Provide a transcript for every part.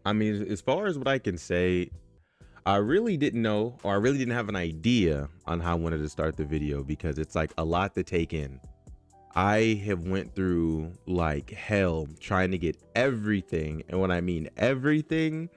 I mean, as far as what I can say, I really didn't know, or I really didn't have an idea on how I wanted to start the video because it's like a lot to take in. I have went through like hell trying to get everything, and when I mean everything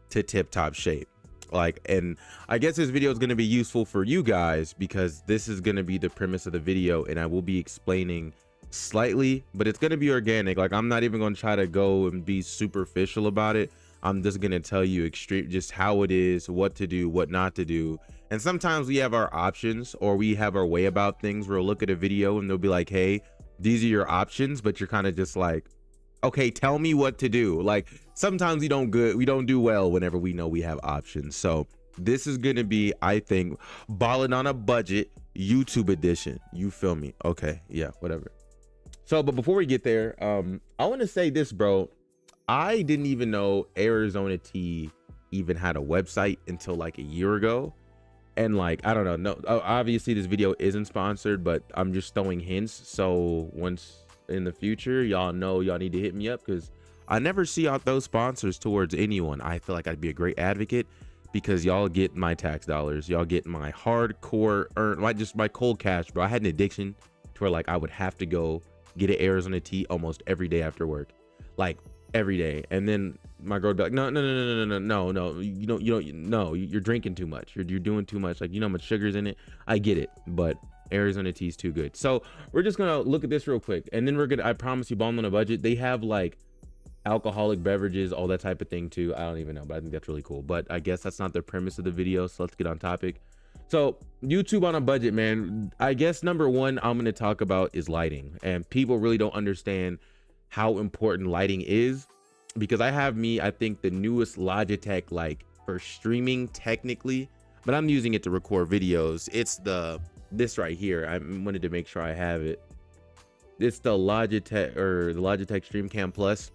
to tip top shape. Like, and I guess this video is going to be useful for you guys because this is going to be the premise of the video, and I will be explaining slightly, but it's going to be organic. Like, I'm not even going to try to go and be superficial about it. I'm just going to tell you extreme just how it is, what to do, what not to do. And sometimes we have our options, or we have our way about things. We'll look at a video and they'll be like, hey, these are your options, but you're kind of just like, okay, tell me what to do. Like, sometimes we don't do well whenever we know we have options. So this is gonna be, I think, balling on a budget YouTube edition. You feel me? Okay, yeah, whatever. So, but before we get there, I want to say this, bro. I didn't even know Arizona Tea even had a website until like a year ago. And like, I don't know, no, obviously this video isn't sponsored, but I'm just throwing hints. So once in the future, y'all know y'all need to hit me up, because I never see out those sponsors towards anyone. I feel like I'd be a great advocate because y'all get my tax dollars, y'all get my hardcore earn, like just my cold cash, bro. I had an addiction to where like I would have to go get an Arizona Tea almost every day after work, like every day. And then my girl would be like, no, you don't, no, you're drinking too much, you're doing too much, like, you know how much sugar's in it. I get it, but Arizona Tea is too good. So we're just gonna look at this real quick, and then we're gonna, I promise you, balling on a budget. They have like alcoholic beverages, all that type of thing too. I don't even know, but I think that's really cool. But I guess that's not the premise of the video, so let's get on topic. So YouTube on a budget, man. I guess number one I'm gonna talk about is lighting, and people really don't understand how important lighting is, because I think the newest Logitech, like for streaming technically, but I'm using it to record videos. It's this right here. I wanted to make sure I have it. It's the Logitech, or the Logitech StreamCam Plus.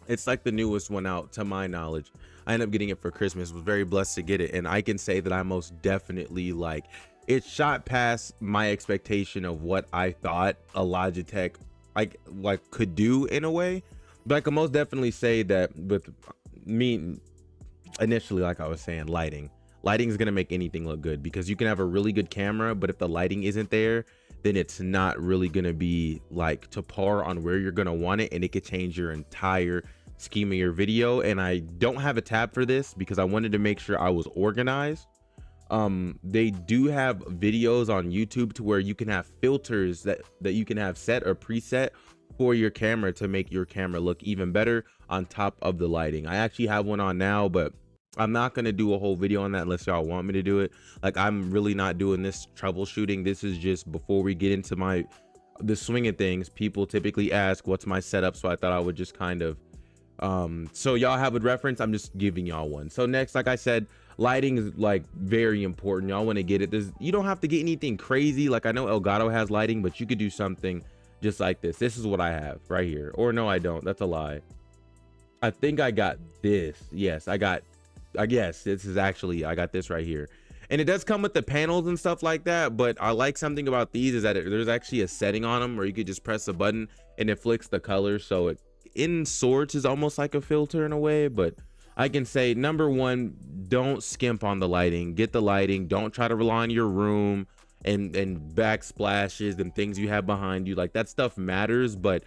It's like the newest one out to my knowledge. I ended up getting it for Christmas, was very blessed to get it, and I can say that I most definitely, like, it shot past my expectation of what I thought a Logitech like could do in a way. But I can most definitely say that with me initially, like I was saying, lighting is going to make anything look good, because you can have a really good camera, but if the lighting isn't there, then it's not really going to be like to par on where you're going to want it, and it could change your entire scheme of your video. And I don't have a tab for this because I wanted to make sure I was organized. They do have videos on YouTube to where you can have filters that you can have set or preset for your camera to make your camera look even better on top of the lighting. I actually have one on now, but I'm not going to do a whole video on that unless y'all want me to do it. Like, I'm really not doing this troubleshooting. This is just before we get into the swing of things. People typically ask what's my setup, so I thought I would just kind of so y'all have a reference. I'm just giving y'all one. So next, like I said, lighting is like very important. Y'all want to get it. You don't have to get anything crazy. Like, I know Elgato has lighting, but you could do something just like this. This is what I have right here. Or no, I don't. That's a lie. I think I got this. Yes, I guess this is actually, I got this right here. And it does come with the panels and stuff like that, but I like something about these is that there's actually a setting on them where you could just press a button and it flicks the color, so it in sorts is almost like a filter in a way. But I can say, number one, don't skimp on the lighting. Get the lighting. Don't try to rely on your room and backsplashes and things you have behind you. Like, that stuff matters, but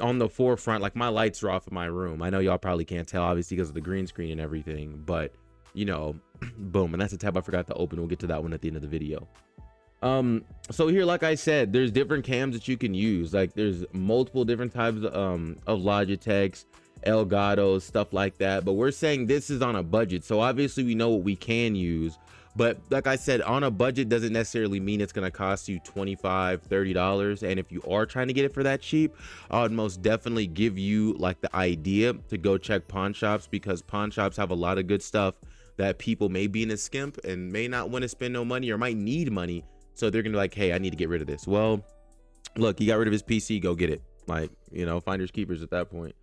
on the forefront, like, my lights are off in my room. I know y'all probably can't tell, obviously, because of the green screen and everything, but you know, boom. And that's a tab I forgot to open. We'll get to that one at the end of the video. So here, like I said, there's different cams that you can use. Like, there's multiple different types of Logitechs, Elgatos, stuff like that, but we're saying this is on a budget, so obviously we know what we can use. But like I said, on a budget doesn't necessarily mean it's going to cost you $25-$30. And if you are trying to get it for that cheap, I would most definitely give you like the idea to go check pawn shops, because pawn shops have a lot of good stuff that people may be in a skimp and may not want to spend no money, or might need money. So they're going to be like, hey, I need to get rid of this. Well, look, he got rid of his PC, go get it. Like, you know, finders keepers at that point.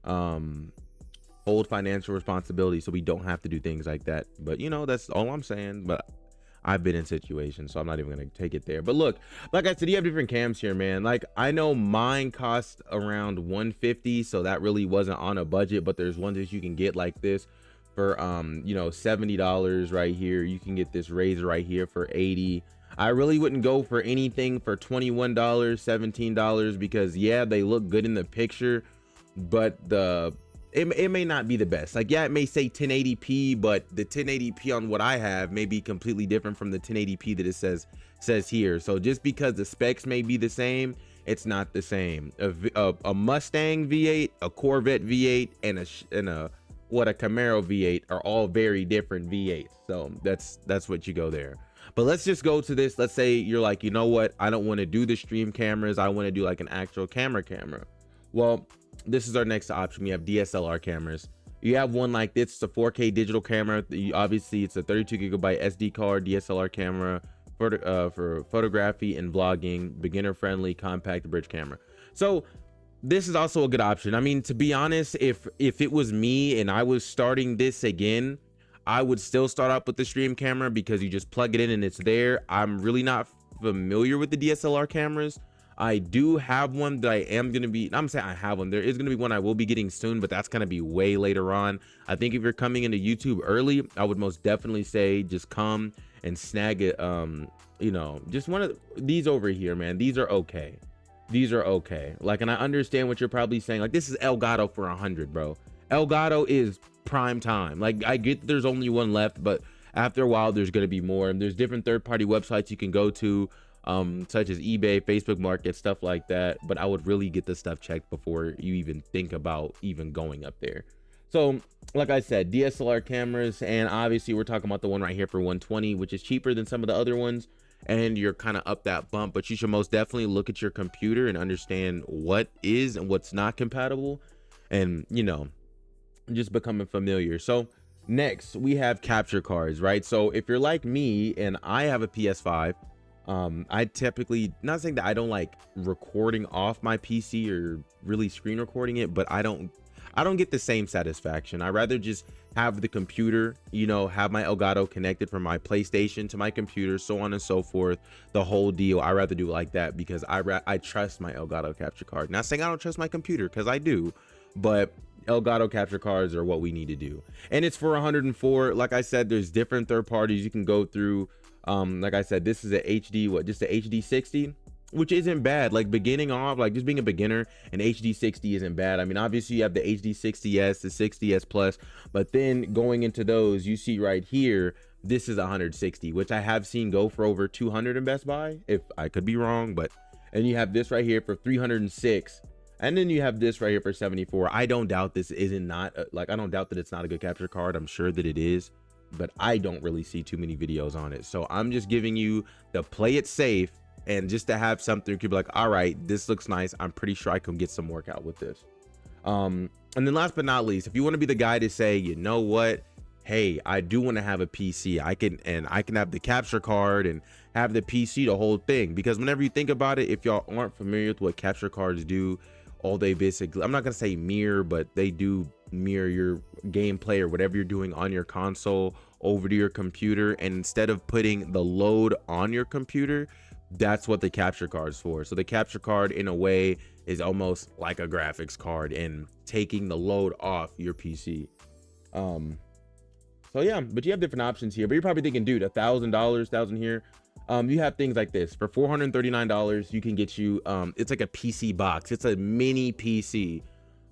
Hold financial responsibility so we don't have to do things like that. But you know, that's all I'm saying. But I've been in situations, so I'm not even gonna take it there. But look, like I said, you have different cams here, man. Like I know mine cost around 150, so that really wasn't on a budget, but there's ones that you can get like this for you know, $70 right here. You can get this razor right here for 80. I really wouldn't go for anything for $21, $17, because yeah, they look good in the picture, but it may not be the best. Like, yeah, it may say 1080p, but the 1080p on what I have may be completely different from the 1080p that it says here. So just because the specs may be the same, it's not the same. A Mustang V8, a Corvette V8, and a Camaro V8 are all very different V8s. So that's what you go there. But let's just go to this. Let's say you're like, you know what, I don't want to do the stream cameras, I want to do like an actual camera. Well, this is our next option. We have DSLR cameras. You have one like this, it's a 4K digital camera. Obviously it's a 32GB SD card DSLR camera for photography and vlogging, beginner friendly, compact bridge camera. So this is also a good option. I mean, to be honest, if it was me and I was starting this again, I would still start up with the stream camera, because you just plug it in and it's there. I'm really not familiar with the DSLR cameras. I do have one that I am going to be, I'm saying I have one. There is going to be one I will be getting soon, but that's going to be way later on. I think if you're coming into YouTube early, I would most definitely say just come and snag it. You know, just one of these over here, man. These are okay. These are okay. Like, and I understand what you're probably saying. Like, this is Elgato for 100, bro. Elgato is prime time. Like, I get that there's only one left, but after a while there's going to be more, and there's different third-party websites you can go to, such as eBay, Facebook Market, stuff like that. But I would really get this stuff checked before you even think about even going up there. So like I said, DSLR cameras, and obviously we're talking about the one right here for 120, which is cheaper than some of the other ones, and you're kind of up that bump. But you should most definitely look at your computer and understand what is and what's not compatible, and you know, just becoming familiar. So next we have capture cards, right? So if you're like me and I have a PS5, I typically, not saying that I don't like recording off my PC or really screen recording it, but I don't get the same satisfaction. I rather just have the computer, you know, have my Elgato connected from my PlayStation to my computer, so on and so forth, the whole deal. I rather do it like that, because I trust my Elgato capture card. Not saying I don't trust my computer, because I do, but Elgato capture cards are what we need to do. And it's for 104. Like I said, there's different third parties you can go through. Like I said, this is a HD, just a HD 60, which isn't bad. Like, beginning off, like just being a beginner, an HD 60 isn't bad. I mean, obviously you have the HD 60s, the 60s plus, but then going into those, you see right here, this is 160, which I have seen go for over 200 in Best Buy, if I could be wrong. But, and you have this right here for 306, and then you have this right here for 74. I don't doubt this isn't not like, I don't doubt that it's not a good capture card. I'm sure that it is, but I don't really see too many videos on it. So I'm just giving you the play it safe, and just to have something you could be like, all right, this looks nice, I'm pretty sure I can get some workout with this. And then last but not least, if you want to be the guy to say, you know what, hey, I do want to have a PC, I can have the capture card and have the PC, the whole thing. Because whenever you think about it, if y'all aren't familiar with what capture cards do, all they basically, I'm not gonna say mirror, but they do mirror your gameplay or whatever you're doing on your console over to your computer. And instead of putting the load on your computer, that's what the capture card's for. So the capture card, in a way, is almost like a graphics card and taking the load off your PC. So yeah, but you have different options here. But you're probably thinking, dude, $1,000 here. You have things like this for $439. You can get you it's like a PC box. It's a mini PC.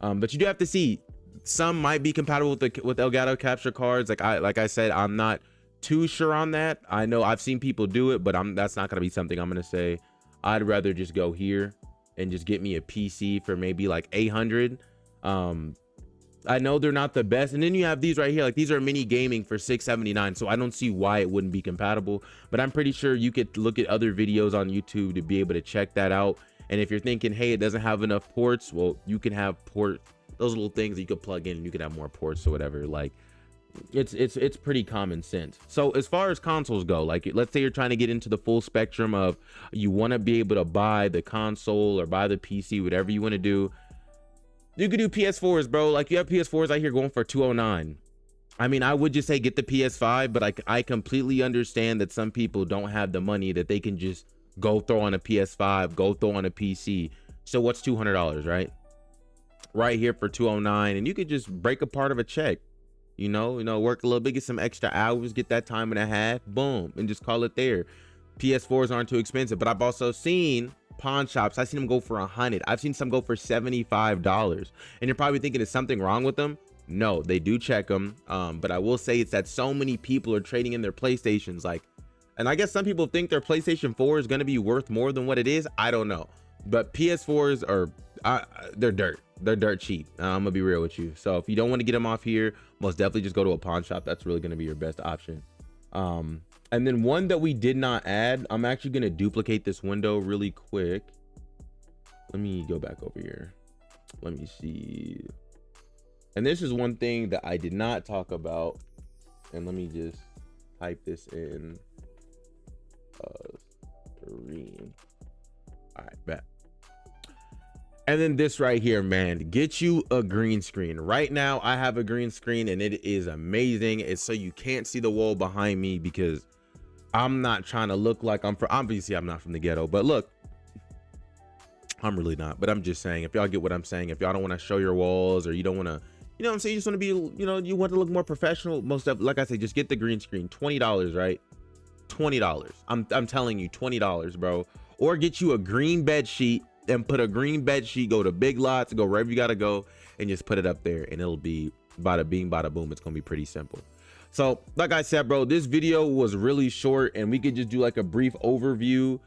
But you do have to see, some might be compatible with Elgato capture cards. Like I said, I'm not too sure on that. I know I've seen people do it, but that's not gonna be something I'm gonna say. I'd rather just go here and just get me a PC for maybe like 800. I know they're not the best. And then you have these right here, like these are mini gaming for $679. So I don't see why it wouldn't be compatible, but I'm pretty sure you could look at other videos on YouTube to be able to check that out. And if you're thinking, hey, it doesn't have enough ports, well, you can have those little things that you could plug in and you could have more ports or whatever. Like, it's pretty common sense. So as far as consoles go, like let's say you're trying to get into the full spectrum of, you want to be able to buy the console or buy the PC, whatever you want to do, you could do PS4s, bro. Like, you have PS4s out here going for 209. I mean, I would just say get the PS5, but I completely understand that some people don't have the money that they can just go throw on a PS5, go throw on a PC. So what's $200, right? Right here for 209, and you could just break a part of a check. You know, work a little bit, get some extra hours, get that time and a half, boom, and just call it there. PS4s aren't too expensive, but I've also seen pawn shops. I've seen them go for 100. I've seen some go for $75. And you're probably thinking, is something wrong with them? No, they do check them. But I will say it's that so many people are trading in their PlayStations. Like, and I guess some people think their PlayStation 4 is going to be worth more than what it is. I don't know. But PS4s are, they're dirt. They're dirt cheap. I'm gonna be real with you. So if you don't want to get them off here, most definitely just go to a pawn shop. That's really going to be your best option. And then one that we did not add, I'm actually going to duplicate this window really quick. Let me go back over here. Let me see. And this is one thing that I did not talk about. And let me just type this in. Green. All right, bet. And then this right here, man, get you a green screen. Right now I have a green screen and it is amazing. It's so you can't see the wall behind me because I'm not trying to look like I'm from, obviously I'm not from the ghetto, but look, I'm really not. But I'm just saying, if y'all get what I'm saying, if y'all don't want to show your walls or you don't want to, you know what I'm saying, you just want to be, you know, you want to look more professional, most of, like I say, just get the green screen. $20, right? $20. I'm telling you, $20, bro. Or get you a green bed sheet and put a green bed sheet, go to Big Lots, go wherever you gotta go, and just put it up there, and it'll be bada bing, bada boom. It's gonna be pretty simple. So like I said, bro, this video was really short, and we could just do like a brief overview.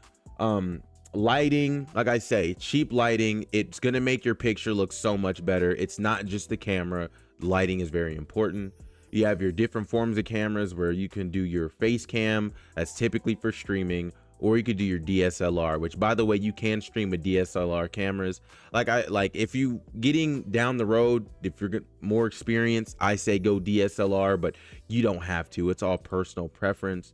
Lighting, like I say, cheap lighting, it's gonna make your picture look so much better. It's not just the camera. Lighting is very important. You have your different forms of cameras where you can do your face cam, that's typically for streaming, or you could do your DSLR, which by the way, you can stream with DSLR cameras. Like if you getting down the road, if you're more experienced, I say go DSLR, but you don't have to. It's all personal preference.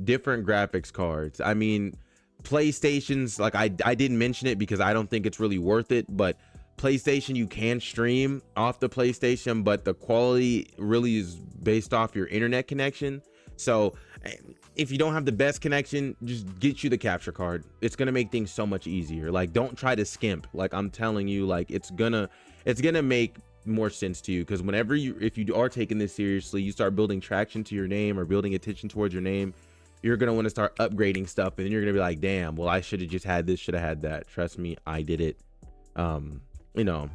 Different graphics cards. I mean, PlayStations, like I didn't mention it because I don't think it's really worth it, but PlayStation, you can stream off the PlayStation, but the quality really is based off your internet connection. So if you don't have the best connection, just get you the capture card. It's gonna make things so much easier. Like, don't try to skimp. Like, I'm telling you, like, it's gonna make more sense to you, because whenever if you are taking this seriously, you start building traction to your name or building attention towards your name, you're gonna want to start upgrading stuff, and then you're gonna be like, damn, well, I should have just had this, should have had that. Trust me, I did it. You know,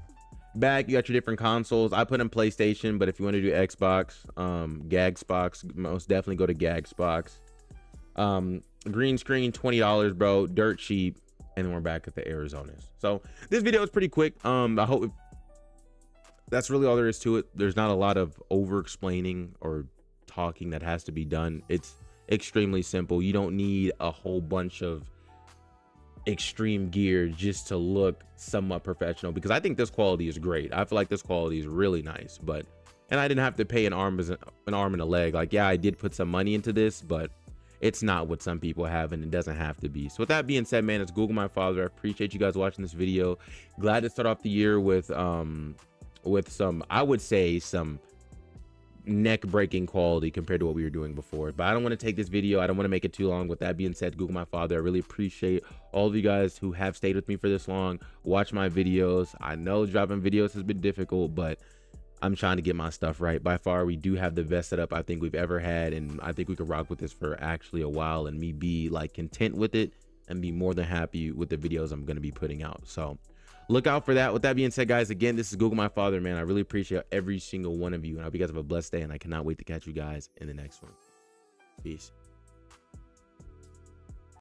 back, you got your different consoles. I put in PlayStation, but if you want to do Xbox, Gagxbox, most definitely go to Gagxbox. Green screen, $20, bro, dirt cheap. And then we're back at the Arizonas. So this video is pretty quick. I hope that's really all there is to it. There's not a lot of over explaining or talking that has to be done. It's extremely simple. You don't need a whole bunch of extreme gear just to look somewhat professional, because I think this quality is great. I feel like this quality is really nice, and I didn't have to pay an arm and a leg. Like, yeah, I did put some money into this, but it's not what some people have, and it doesn't have to be. So with that being said, man, it's Google My Father. I appreciate you guys watching this video. Glad to start off the year with some, I would say, some neck-breaking quality compared to what we were doing before. But I don't want to take this video, I don't want to make it too long. With that being said, Google My Father, I really appreciate all of you guys who have stayed with me for this long, watch my videos. I know dropping videos has been difficult, but I'm trying to get my stuff right. By far, we do have the best setup I think we've ever had, and I think we could rock with this for actually a while, and me be like content with it and be more than happy with the videos I'm going to be putting out. So look out for that. With that being said, guys, again, this is Google My Father, man. I really appreciate every single one of you, and I hope you guys have a blessed day, and I cannot wait to catch you guys in the next one. Peace.